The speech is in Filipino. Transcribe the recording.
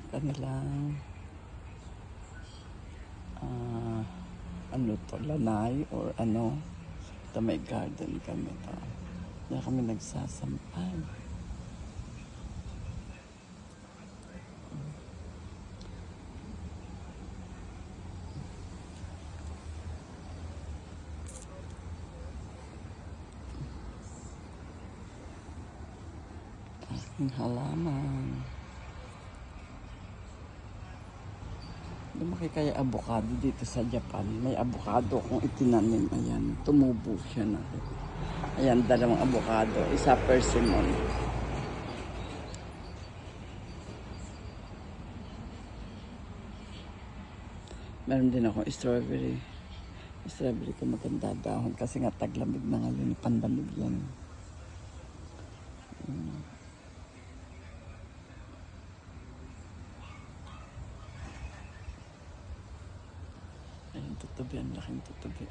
kanilang ano to, lanay or ano. Ito may garden kami to. Diyan kami nagsasampay. Aking halaman. Lumaki kaya avocado dito sa Japan. May avocado kung itinanim. Ayan, tumubo siya na. Ayan, dalawang avocado. Isa persimmon. Meron din ako strawberry. Strawberry ko maganda dahon kasi nga taglamig na ngayon. Pandamig yan. Ayun, tutubi. Ang laking tutubi.